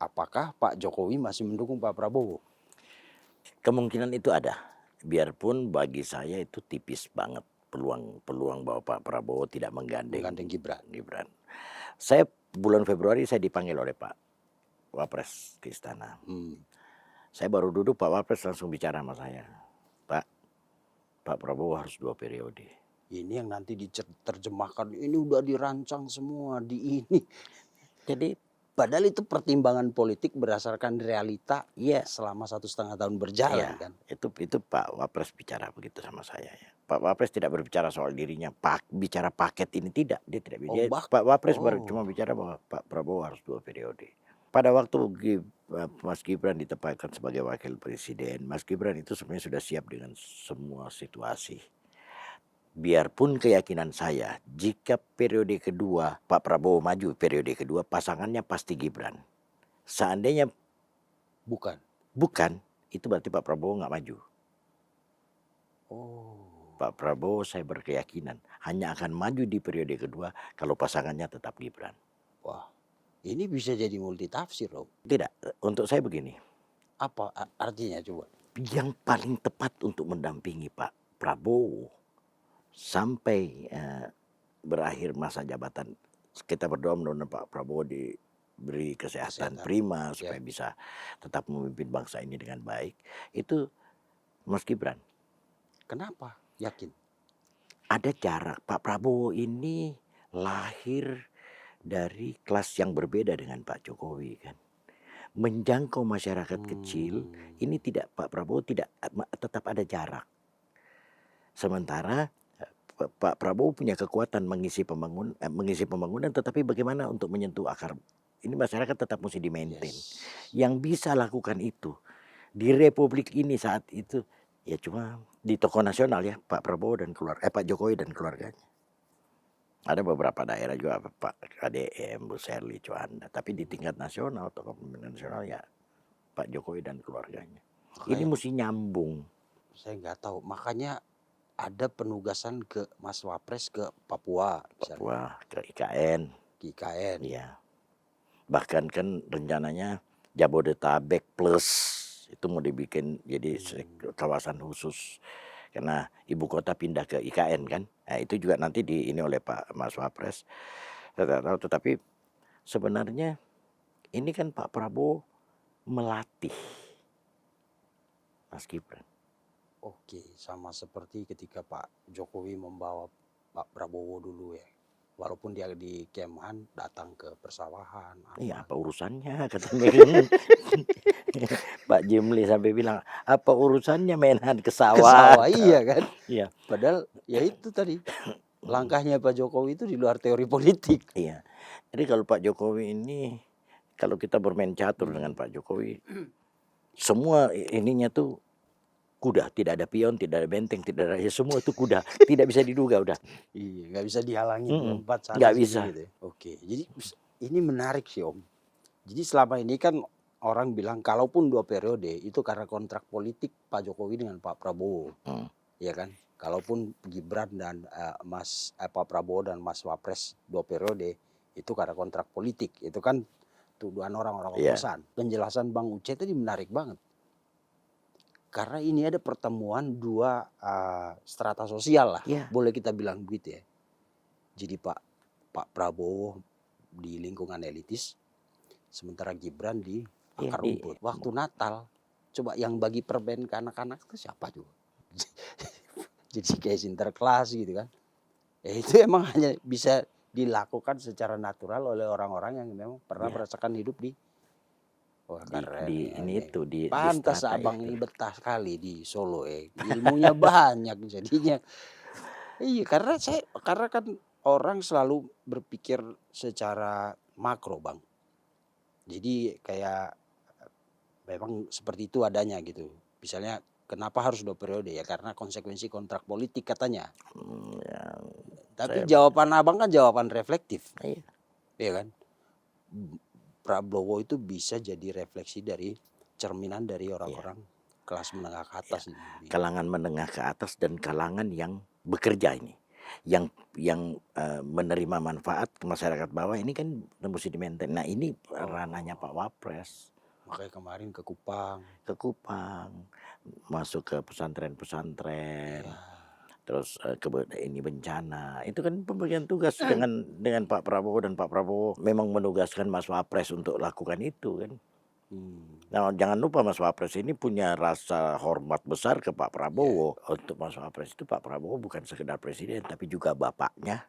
apakah Pak Jokowi masih mendukung Pak Prabowo? Kemungkinan itu ada. Biarpun bagi saya itu tipis banget. peluang bahwa Pak Prabowo tidak menggandeng Menggandeng Gibran. Gibran. Saya bulan Februari saya dipanggil oleh Pak Wapres ke istana. Saya baru duduk, Pak Wapres langsung bicara sama saya. Pak Prabowo harus 2 periode. Ini yang nanti diterjemahkan, ini udah dirancang semua di ini. Jadi Padahal itu pertimbangan politik berdasarkan realita ya, selama 1,5 tahun berjalan kan. itu Pak Wapres bicara begitu sama saya ya. Pak Wapres tidak berbicara soal dirinya, bicara paket ini tidak, dia tidak. Pak Wapres baru cuma bicara bahwa Pak Prabowo harus 2 periode. Pada waktu Mas Gibran ditempatkan sebagai wakil presiden, Mas Gibran itu sebenarnya sudah siap dengan semua situasi. Biarpun keyakinan saya, jika periode kedua Pak Prabowo maju periode kedua, pasangannya pasti Gibran. Seandainya bukan, itu berarti Pak Prabowo nggak maju. Pak Prabowo saya berkeyakinan hanya akan maju di periode kedua kalau pasangannya tetap Gibran. Wah, ini bisa jadi multitafsir loh. Tidak, untuk saya begini. Apa artinya coba? Yang paling tepat untuk mendampingi Pak Prabowo sampai berakhir masa jabatan, kita berdoa mudah-mudahan Pak Prabowo diberi kesehatan prima supaya bisa tetap memimpin bangsa ini dengan baik, itu Mas Gibran. Kenapa? Yakin? Ada jarak. Pak Prabowo ini lahir dari kelas yang berbeda dengan Pak Jokowi kan. Menjangkau masyarakat kecil ini tidak, Pak Prabowo tidak, tetap ada jarak. Sementara Pak Prabowo punya kekuatan mengisi pembangunan, tetapi bagaimana untuk menyentuh akar ini masyarakat tetap mesti di-maintain. Yang bisa lakukan itu di Republik ini saat itu ya cuma di tokoh nasional ya, Pak Prabowo dan Pak Jokowi dan keluarganya. Ada beberapa daerah juga Pak KDM, Bu Serli, Cuanda, tapi di tingkat nasional, tokoh pemimpinan nasional ya Pak Jokowi dan keluarganya. Ini mesti nyambung. Saya nggak tahu, makanya ada penugasan ke Mas Wapres ke Papua, ke IKN. Ya. Bahkan kan rencananya Jabodetabek plus itu mau dibikin jadi kawasan khusus karena ibu kota pindah ke IKN kan. Nah, itu juga nanti ini oleh Pak Mas Wapres. Tetapi sebenarnya ini kan Pak Prabowo melatih Mas Gibran. Oke, sama seperti ketika Pak Jokowi membawa Pak Prabowo dulu ya. Walaupun dia di Kemhan datang ke persawahan. Iya, apa urusannya katanya. Pak Jimli sampai bilang, apa urusannya mainan ke sawah? Iya kan? Iya. Padahal ya itu tadi langkahnya Pak Jokowi itu di luar teori politik. Iya. Jadi kalau Pak Jokowi ini, kalau kita bermain catur dengan Pak Jokowi, semua ininya tuh kuda, tidak ada pion, tidak ada benteng, tidak ada, ya semua itu kuda, tidak bisa diduga udah. Iya, nggak bisa dihalangi empat sana. Nggak bisa. Gitu ya. Oke, jadi ini menarik sih Om. Jadi selama ini kan orang bilang kalaupun 2 periode itu karena kontrak politik Pak Jokowi dengan Pak Prabowo, ya kan? Kalaupun Gibran dan Pak Prabowo dan Mas Wapres 2 periode itu karena kontrak politik, itu kan tuduhan orang-orang oposan. Penjelasan Bang Uce tadi menarik banget. Karena ini ada pertemuan 2 strata sosial lah, boleh kita bilang begitu ya. Jadi Pak Prabowo di lingkungan elitis, sementara Gibran di akar rumput. Waktu Natal, coba yang bagi perben ke anak-anak itu siapa juga? Jadi kayak sinterklas gitu kan. Itu emang hanya bisa dilakukan secara natural oleh orang-orang yang memang pernah merasakan hidup di pantas abang ini betah sekali di Solo ilmunya banyak jadinya. Iya, karena kan orang selalu berpikir secara makro Bang. Jadi kayak memang seperti itu adanya gitu. Misalnya kenapa harus 2 periode ya karena konsekuensi kontrak politik katanya. Tapi jawaban abang kan jawaban reflektif. Iya kan? Prabowo itu bisa jadi refleksi dari cerminan dari orang-orang kelas menengah ke atas. Kalangan menengah ke atas dan kalangan yang bekerja ini. Yang menerima manfaat ke masyarakat bawah ini kan mesti di-maintain. Nah ini ranahnya Pak Wapres. Makanya kemarin ke Kupang. Masuk ke pesantren-pesantren. terus ini bencana. Itu kan pembagian tugas dengan Pak Prabowo, dan Pak Prabowo memang menugaskan Mas Wapres untuk lakukan itu kan. Nah, jangan lupa Mas Wapres ini punya rasa hormat besar ke Pak Prabowo. Untuk Mas Wapres itu Pak Prabowo bukan sekedar presiden tapi juga bapaknya,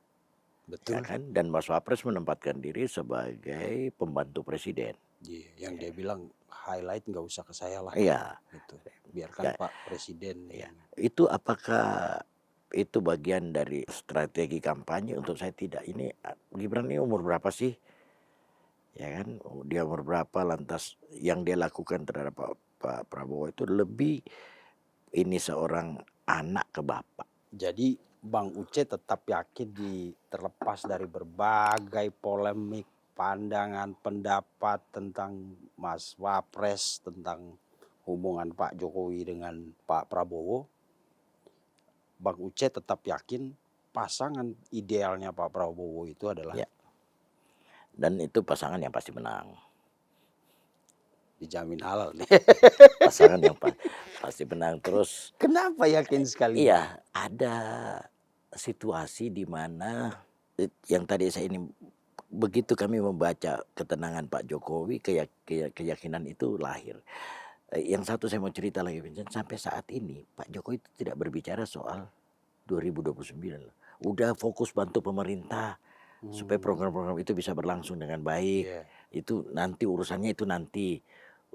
ya Betul. kan? Dan Mas Wapres menempatkan diri sebagai pembantu presiden. Yang dia bilang highlight nggak usah ke saya lah. Iya. Gitu. Biarkan Ya, Pak Presiden. Iya. Itu apakah itu bagian dari strategi kampanye? Untuk saya tidak. Ini Gibran ini umur berapa sih? Ya kan, dia umur berapa, lantas yang dia lakukan terhadap Pak Prabowo itu lebih ini seorang anak ke bapak. Jadi Bang Uce tetap yakin terlepas dari berbagai polemik, pandangan, pendapat tentang Mas Wapres, tentang hubungan Pak Jokowi dengan Pak Prabowo, Bang Uce tetap yakin pasangan idealnya Pak Prabowo itu adalah Ya. Dan itu pasangan yang pasti menang. dijamin halal nih. Pasangan yang pasti menang. Terus Kenapa yakin sekali? iya, ada situasi di mana yang tadi saya ini, begitu kami membaca ketenangan Pak Jokowi, keyakinan itu lahir. Yang satu saya mau cerita lagi, Vincent, sampai saat ini Pak Jokowi itu tidak berbicara soal 2029. Udah fokus bantu pemerintah supaya program-program itu bisa berlangsung dengan baik. Iya. Itu nanti urusannya, itu nanti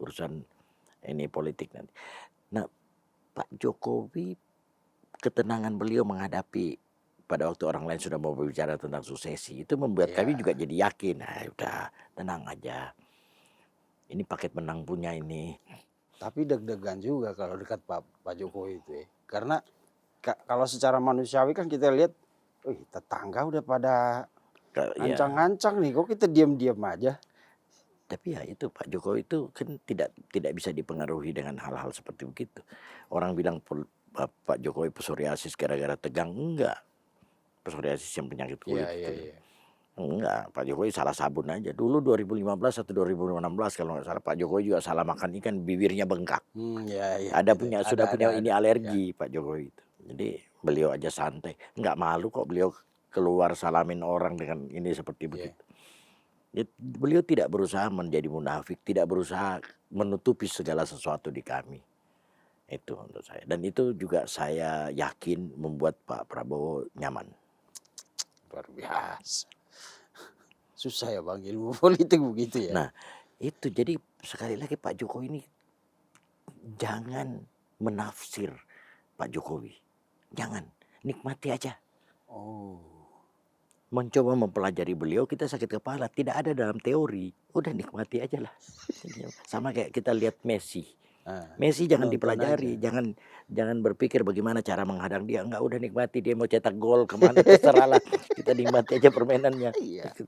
urusan ini politik nanti. Nah, Pak Jokowi, ketenangan beliau menghadapi pada waktu orang lain sudah mau berbicara tentang suksesi, itu membuat kami juga jadi yakin. Nah, udah tenang aja. Ini paket menang punya ini. Tapi deg-degan juga kalau dekat Pak Jokowi itu ya. Karena kalau secara manusiawi kan kita lihat, tetangga udah pada Ya, ngancang-ngancang nih, kok kita diam-diam aja. tapi ya itu Pak Jokowi itu kan tidak bisa dipengaruhi dengan hal-hal seperti begitu. Orang bilang Pak Jokowi psoriasis gara-gara tegang, enggak. Psoriasis yang penyakit kulit itu. Iya. Enggak, Pak Jokowi salah sabun aja. Dulu 2015 atau 2016 kalau nggak salah, Pak Jokowi juga salah makan ikan, bibirnya bengkak. Iya. Sudah punya ini alergi Ya. Pak Jokowi itu. Jadi beliau aja santai, nggak malu kok beliau keluar salamin orang dengan ini seperti begitu. Beliau tidak berusaha menjadi munafik, tidak berusaha menutupi segala sesuatu di kami. Itu untuk saya. Dan itu juga saya yakin membuat Pak Prabowo nyaman. Luar biasa. Susah ya Bang, ilmu politik begitu ya. Nah, itu jadi sekali lagi Pak Jokowi ini jangan menafsir Pak Jokowi. Jangan, nikmati aja. Mencoba mempelajari beliau, kita sakit kepala, tidak ada dalam teori, udah nikmati aja lah. Sama kayak kita lihat Messi. Messi jangan dipelajari, jangan berpikir bagaimana cara menghadang dia, enggak, udah nikmati, dia mau cetak gol kemana terserah lah, kita nikmati aja permainannya.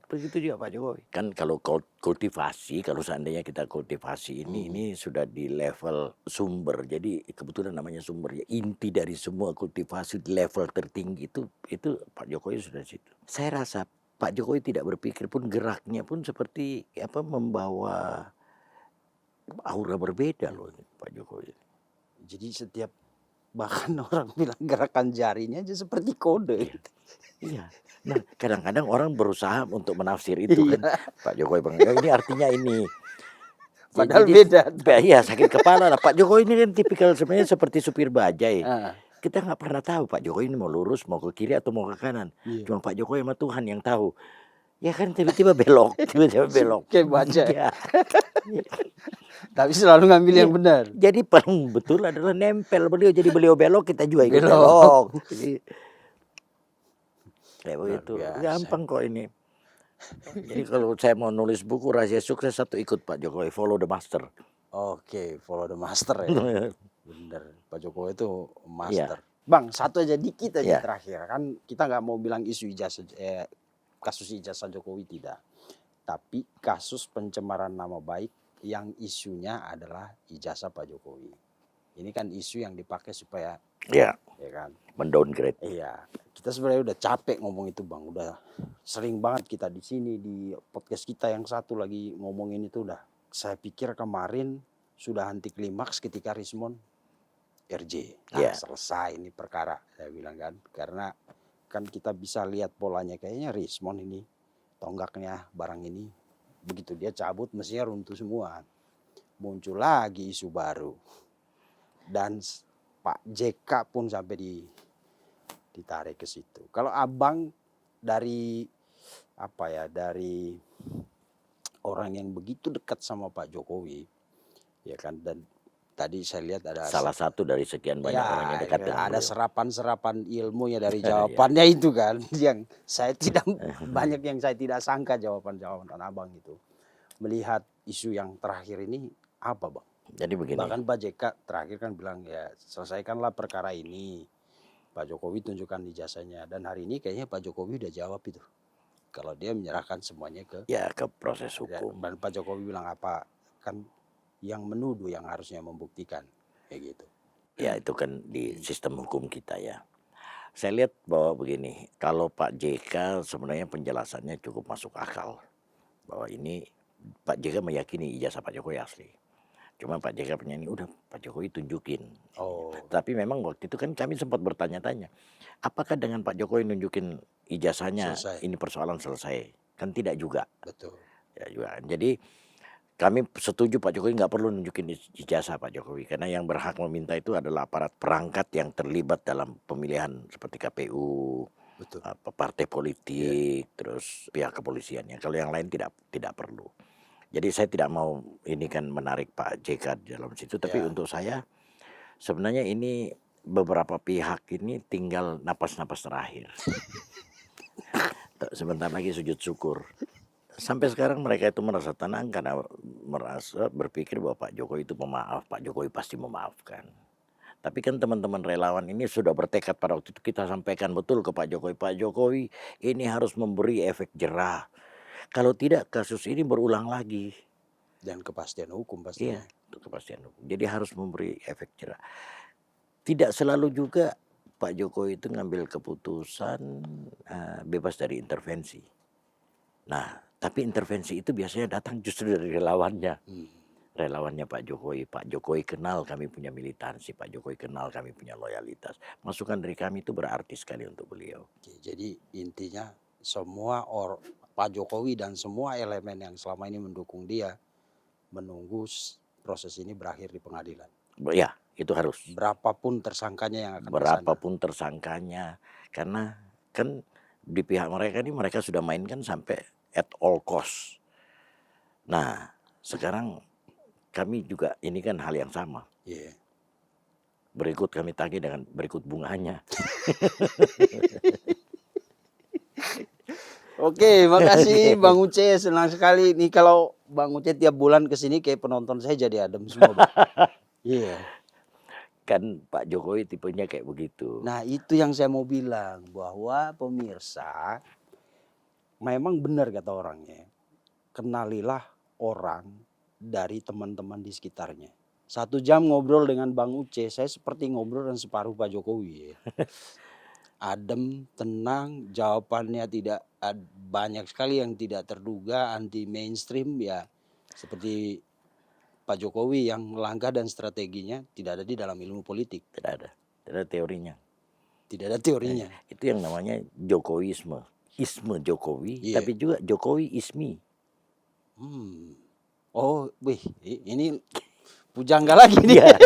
Begitu juga Pak Jokowi. Kan kalau kultivasi, kalau seandainya kita kultivasi ini sudah di level sumber, jadi kebetulan namanya sumber ya, inti dari semua kultivasi di level tertinggi itu Pak Jokowi sudah di situ. Saya rasa Pak Jokowi tidak berpikir pun, geraknya pun seperti membawa aura berbeda loh Pak Jokowi. Jadi setiap, bahkan orang bilang gerakan jarinya aja seperti kode. Iya. Nah, kadang-kadang orang berusaha untuk menafsir itu kan. Pak Jokowi ini artinya ini. Padahal beda. Iya, sakit kepala lah. Pak Jokowi ini kan tipikal sebenarnya seperti supir bajai. Kita nggak pernah tahu Pak Jokowi ini mau lurus, mau ke kiri atau mau ke kanan. Cuma Pak Jokowi sama Tuhan yang tahu. Ya kan tiba-tiba belok, Kayak bajai. Tapi selalu ngambil yang benar. Jadi paling betul adalah nempel beliau. Jadi beliau belok, kita juga ikut belok. Jadi, kayak begitu. Gampang kok ini. Jadi kalau saya mau nulis buku rahasia sukses satu, ikut Pak Jokowi, follow the master. Oke, follow the master ya. Bener, Pak Jokowi itu master. Bang, satu aja dikit aja terakhir. Kan kita nggak mau bilang isu ijazah, kasus ijazah Jokowi tidak. Tapi kasus pencemaran nama baik yang isunya adalah ijazah Pak Jokowi. Ini kan isu yang dipakai supaya ya kan, mendowngrade. Iya, kita sebenarnya udah capek ngomong itu Bang, udah sering banget kita di sini di podcast kita yang satu lagi ngomongin itu udah. Saya pikir kemarin sudah anti klimaks ketika Rismon RJ. Ya. Selesai ini perkara, saya bilang kan. Karena kan kita bisa lihat polanya, kayaknya Rismon ini, tonggaknya barang ini. Begitu dia cabut mestinya runtuh semua. Muncul lagi isu baru. Dan Pak JK pun sampai ditarik ke situ. Kalau abang dari dari orang yang begitu dekat sama Pak Jokowi, ya kan, dan tadi saya lihat ada Salah satu dari sekian banyak ya, orang yang dekat dengan ada beliau. serapan-serapan ilmunya dari Ya. jawabannya itu kan, yang saya tidak banyak yang saya tidak sangka jawaban-jawaban abang itu. Melihat isu yang terakhir ini apa bang? Jadi begini. Bahkan Pak JK terakhir kan bilang ya selesaikanlah perkara ini. Pak Jokowi tunjukkan ijazahnya, dan hari ini kayaknya Pak Jokowi udah jawab itu. Kalau dia menyerahkan semuanya ke proses hukum. Dan Pak Jokowi bilang apa? Kan yang menuduh yang harusnya membuktikan, kayak gitu. Ya itu kan di sistem hukum kita ya. Saya lihat bahwa begini, kalau Pak JK sebenarnya penjelasannya cukup masuk akal. Bahwa ini Pak JK meyakini ijazah Pak Jokowi asli. Cuma Pak JK punya ini udah Pak Jokowi tunjukin. Oh. Tapi memang waktu itu kan kami sempat bertanya-tanya, apakah dengan Pak Jokowi nunjukin ijazahnya Selesai. ini persoalan selesai? Kan tidak juga. Betul. Ya juga. Jadi kami setuju Pak Jokowi nggak perlu nunjukin ijazah Pak Jokowi, karena yang berhak meminta itu adalah aparat perangkat yang terlibat dalam pemilihan seperti KPU, Betul. partai politik, terus pihak kepolisiannya. Kalau yang lain tidak perlu. Jadi saya tidak mau ini kan menarik Pak JK dalam situ, tapi untuk saya sebenarnya ini beberapa pihak ini tinggal napas-napas terakhir. Sebentar lagi sujud syukur. Sampai sekarang mereka itu merasa tenang karena merasa berpikir bahwa Pak Jokowi itu pemaaf, Pak Jokowi pasti memaafkan. Tapi kan teman-teman relawan ini sudah bertekad pada waktu itu kita sampaikan betul ke Pak Jokowi ini harus memberi efek jerah. Kalau tidak kasus ini berulang lagi. Dan kepastian hukum pastinya. Iya, kepastian hukum. Jadi harus memberi efek jerah. Tidak selalu juga Pak Jokowi itu ngambil keputusan bebas dari intervensi. Nah, tapi intervensi itu biasanya datang justru dari relawannya. Relawannya Pak Jokowi. Pak Jokowi kenal kami punya militansi. Pak Jokowi kenal kami punya loyalitas. Masukan dari kami itu berarti sekali untuk beliau. Oke, jadi intinya semua Pak Jokowi dan semua elemen yang selama ini mendukung dia menunggu proses ini berakhir di pengadilan. Ya, itu harus. Berapapun tersangkanya yang akan Berapapun tersangkanya. Karena kan di pihak mereka ini mereka sudah mainkan sampai at all cost. Nah, sekarang kami juga ini kan hal yang sama. Yeah. Berikut kami tagih dengan berikut bunganya. Oke, makasih Bang Uce, senang sekali. Nih kalau Bang Uce tiap bulan kesini kayak penonton saya jadi adem semua. Iya. Kan Pak Jokowi tipenya kayak begitu. Nah itu yang saya mau bilang, bahwa pemirsa memang benar kata orangnya, kenalilah orang dari teman-teman di sekitarnya. 1 jam ngobrol dengan Bang Uce, saya seperti ngobrol dengan separuh Pak Jokowi. Ya. Adem, tenang, jawabannya tidak banyak sekali yang tidak terduga, anti mainstream ya. Seperti Pak Jokowi yang langkah dan strateginya tidak ada di dalam ilmu politik. Tidak ada teorinya. Tidak ada teorinya. Itu yang namanya Jokowisme. Isme Jokowi, tapi juga Jokowi ismi. Oh, wih, ini pujangga lagi nih. Yeah.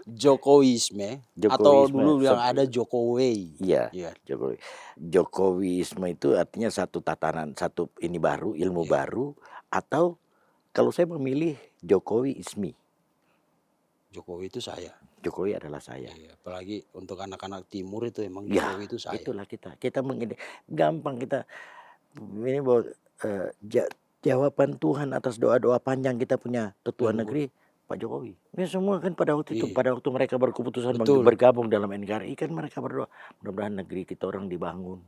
Jokowisme atau dulu yang ada Jokowi. Iya, Jokowi. Jokowisme itu artinya satu tatanan, satu ini baru, ilmu baru, atau kalau saya memilih Jokowi ismi. Jokowi itu saya. Jokowi adalah saya. Iya, apalagi untuk anak-anak timur itu emang Jokowi itu saya. Itulah kita. Kita gampang kita ini bahwa jawaban Tuhan atas doa-doa panjang kita punya tetua negeri Pak Jokowi. Ini semua kan pada waktu itu, pada waktu mereka berkeputusan bergabung dalam NKRI kan mereka berdoa mudah-mudahan negeri kita orang dibangun.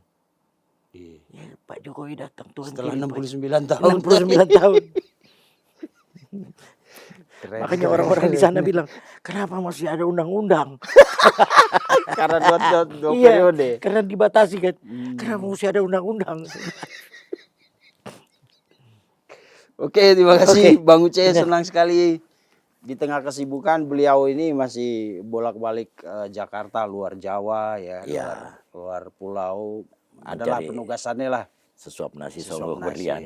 Ya, Pak Jokowi datang Tuhan setelah 69 tahun. 69 tahun. Keren. Makanya orang-orang di sana bilang, kenapa masih ada undang-undang? Karena dua periode. Karena dibatasi kan. Kenapa masih ada undang-undang? Oke, terima kasih Bang Uce, senang sekali di tengah kesibukan beliau ini masih bolak-balik Jakarta, luar Jawa ya, Iya. luar pulau. Adalah Mencari penugasannya lah. sesuap nasi Sesuap songgok nasi. berlian.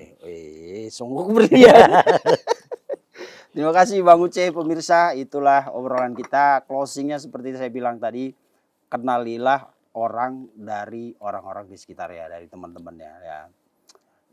Songgok berlian. Terima kasih Bang Uce, pemirsa. Itulah obrolan kita. Closingnya seperti saya bilang tadi, kenalilah orang dari orang-orang di sekitar ya, dari teman-temannya ya.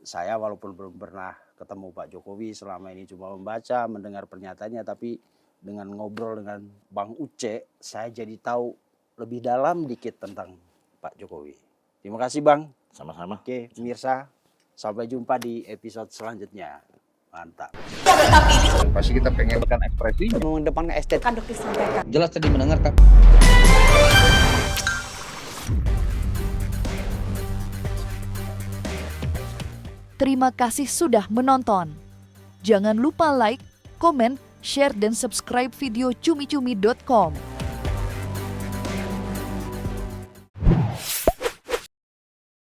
Saya walaupun belum pernah ketemu Pak Jokowi, selama ini cuma membaca, mendengar pernyataannya, tapi dengan ngobrol dengan Bang Uce, saya jadi tahu lebih dalam dikit tentang Pak Jokowi. Terima kasih Bang. Sama-sama. Oke, pemirsa, sampai jumpa di episode selanjutnya. Mantap. Pasti kita pengen kan ekspresi. Mengedepankan estetika Kan dokter sampaikan. jelas tadi mendengarkan. Terima kasih sudah menonton. Jangan lupa like, komen, share, dan subscribe video cumi-cumi.com.